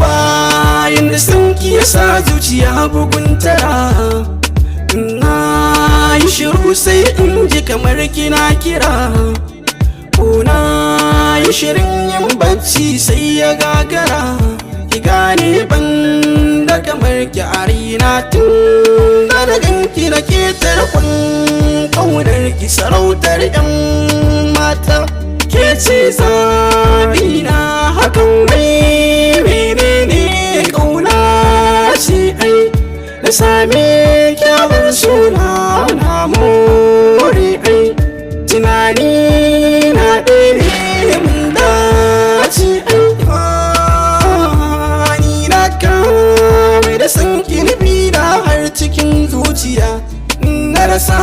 Bayan da sauki ya sa zuciya bugun tara, na yi shiru sai in ji kamar kina kira. Ko na yi shirin yin bacci sai ya gagara. Ki gane ban da kamar ki a raina tun da na ganki na ke tarkon ƙaunar ki sarautar 'yan mata. Ke ce zabina hakan mai menene ƙauna ce ai na same kyawar suna na more ai tunani na ɗaya mun dace ai ni na kame da san kirfi na har cikin zuciya na rasa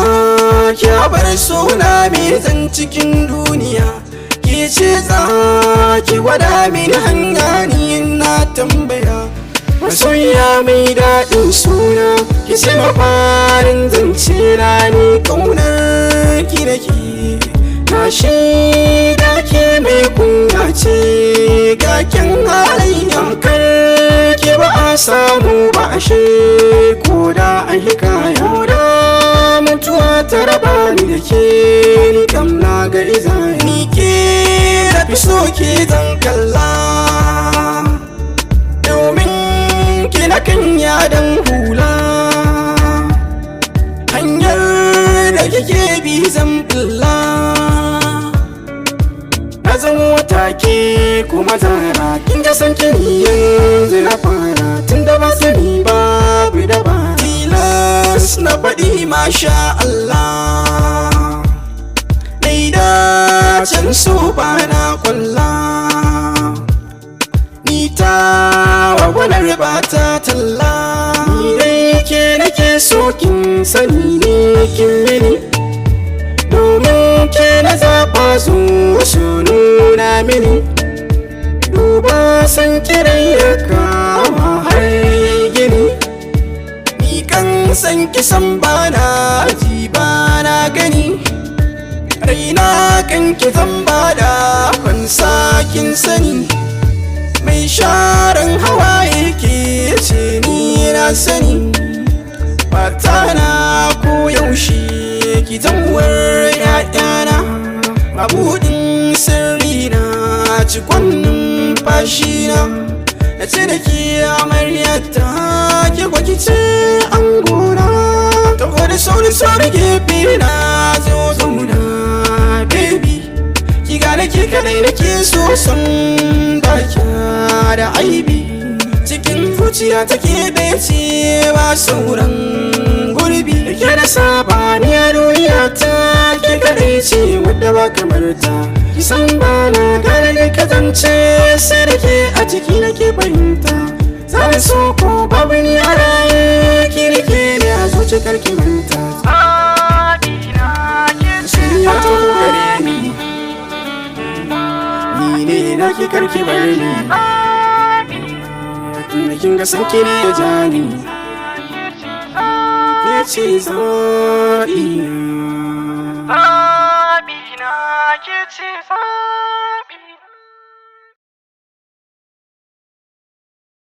kyawar suna mai zan cikin duniya. Ke ce za ki gwada mini hanya ni na tambaya. Masoya mai daɗin suna ki ce mafarin zance na ni ƙaunar ki da ke. Na shaida ke mai kunya ce ga kyan halayen kar ke ba a samu ba ashe ko da an hikaya. Da mutuwa ta raba ni da ke ni kam na ga izaya. Ni ke fi so ke zan kalla domin kina kan yadan hula. Hanyar da kike bi zan bulla. Na zan wata ke kuma zara kin ga san kini yanzu na fara tun da ba sani babu da ba tilas na faɗi masha Allah. Can so ba na kwalla ni ta wagwanar ba ta talla. Ni dai ke nake so kin sani ne kin mini domin ke na zaɓa zuwa su nuna mini. Duba san kiran ya kama har gini ni kan san kisan ba na ji ba na gani. Raina kan ki zan bada fansa kin sani mai sharan hawaye ke ce ni na sani. Fata na ko yaushe ki zanwar ƴaƴana mabuɗin sirri na cikon numfashi na. Na ce da ke amaryata ke gwaki ce an gona ta gwada sauri gefe na zo zauna. Ki kadai nake so san baki da aibi cikin zuciya take ɗaya ce ba sauran gurbi. Ke da sabani a duniya ta ke kadai ce wadda ba kamar ta. Ki san ba na gane da kazance sai da ke a ciki nake fahimta. Zan so ko babu ni a raye ki rike ne a zuci karki manta. Soyayya ta gare ni ne na ki karki bari ni tunda kin ga san ne ya jani. Ke ce zaɓina, zaɓina ke ce zaɓina.